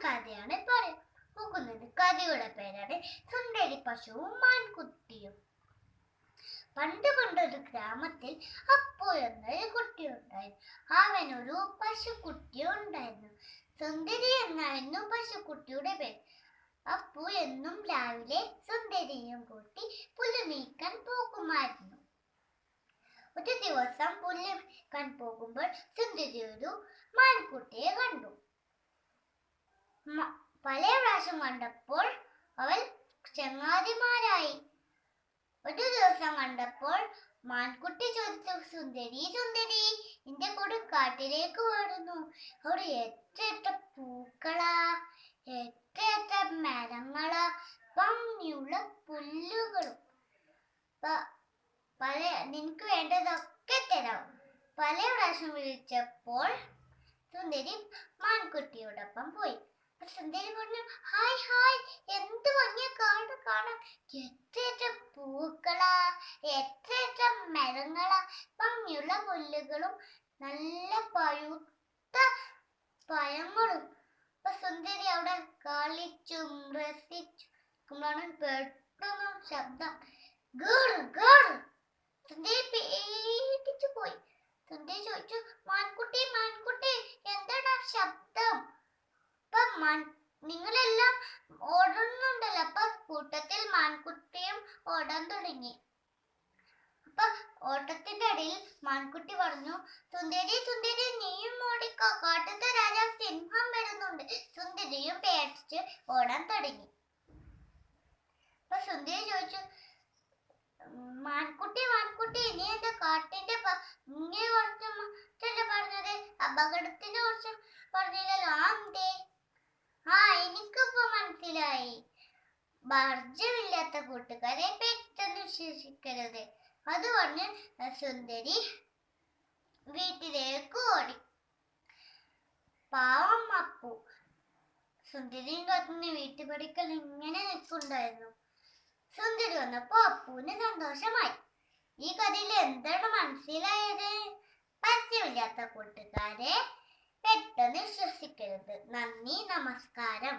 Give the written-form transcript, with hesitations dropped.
കഥയാണ് പറയാൻ പോകുന്നത്. കഥയുടെ പേരാണ് സുന്ദരി പശുവും മാൻകുട്ടിയും. പണ്ട് പണ്ടൊരു ഗ്രാമത്തിൽ അപ്പു എന്നൊരു കുട്ടി ഉണ്ടായിരുന്നു. അവനൊരു പശുക്കുട്ടി ഉണ്ടായിരുന്നു. സുന്ദരി എന്നായിരുന്നു പശുക്കുട്ടിയുടെ പേര്. അപ്പു എന്നും രാവിലെ സുന്ദരിയും കൂട്ടി പുല്ല് നീക്കാൻ പോകുമായിരുന്നു. ഒരു ദിവസം പുല്ല് നീക്കാൻ പോകുമ്പോൾ സുന്ദരി ഒരു മാൻകുട്ടിയെ കണ്ടു. പല പ്രാവശ്യം കണ്ടപ്പോൾ അവൾ ചങ്ങാതിമാരായി. ഒരു ദിവസം കണ്ടപ്പോൾ മാൻകുട്ടി ചോദിച്ചു, സുന്ദരി സുന്ദരി, നിന്റെ കൂടെ കാട്ടിലേക്ക് വരുന്നു. അവിടെ എത്ര പൂക്കളാ, എത്ര മരങ്ങളാ, ഭംഗിയുള്ള പുല്ലുകളും. നിനക്ക് വേണ്ടതൊക്കെ തരാം. പല പ്രാവശ്യം വിളിച്ചപ്പോൾ സുന്ദരി മാൻകുട്ടിയോടൊപ്പം പോയി. സുന്ദരി പറഞ്ഞു, ഹായ് ഹായ്, എന്ത് ഭംഗിയ കാട് കാണാൻ, എത്ര പൂക്കളാ, എത്ര മരങ്ങളാ, ഭംഗിയുള്ള പുല്ലുകളും നല്ല പഴുത്ത പഴങ്ങളും. അപ്പൊ സുന്ദരി അവിടെ കളിച്ചും രസിച്ചും പെട്ടെന്ന് ശബ്ദം, ഗേൾ ഗേൾ. സുന്ദരി പേടിച്ചു പോയി. സുന്ദരി ചോദിച്ചു, മാൻകുട്ടി മാൻകുട്ടി, എന്താണ് ശബ്ദം? നിങ്ങളെല്ലാം ഓടുന്നുണ്ടല്ലോ. അപ്പൊ കൂട്ടത്തിൽ മാൻകുട്ടിയും ഓടാൻ തുടങ്ങി. അപ്പൊ ഓട്ടത്തിന്റെ ഇടയിൽ മാൻകുട്ടി പറഞ്ഞു, സുന്ദരി സുന്ദരി, നീയും ഓടിക്കോ, കാട്ടത്തെ രാജാവ് സിംഹം വരുന്നുണ്ട്. സുന്ദരിയും പേടിച്ച് ഓടാൻ തുടങ്ങി. അപ്പൊ സുന്ദരി ചോദിച്ചു, മാൻകുട്ടി മാൻകുട്ടി, നീ എന്താ കാട്ടിന്റെ ഇങ്ങനെ കുറച്ച് പറഞ്ഞത്, അപകടത്തിനെ കുറിച്ച് പറഞ്ഞില്ലല്ലോ, എന്തേ? എനിക്കിപ്പോ മനസ്സിലായി. വർജ്യമില്ലാത്ത കൂട്ടുകാരെ പെട്ടെന്ന് വിശ്വസിക്കരുത്. അത് പറഞ്ഞ് സുന്ദരി വീട്ടിലേക്ക് ഓടി. പാവം അപ്പു സുന്ദരിയും കാത്തുന്ന വീട്ടുപടിക്കൽ ഇങ്ങനെ നിൽക്കുന്നുണ്ടായിരുന്നു. സുന്ദരി വന്നപ്പോ അപ്പുവിന് സന്തോഷമായി. ഈ കഥയിൽ എന്താണ് മനസ്സിലായത്? പരിചയമില്ലാത്ത കൂട്ടുകാരെ പെട്ടെന്ന് വിശ്വസിക്കരുത്. നന്ദി, നമസ്കാരം.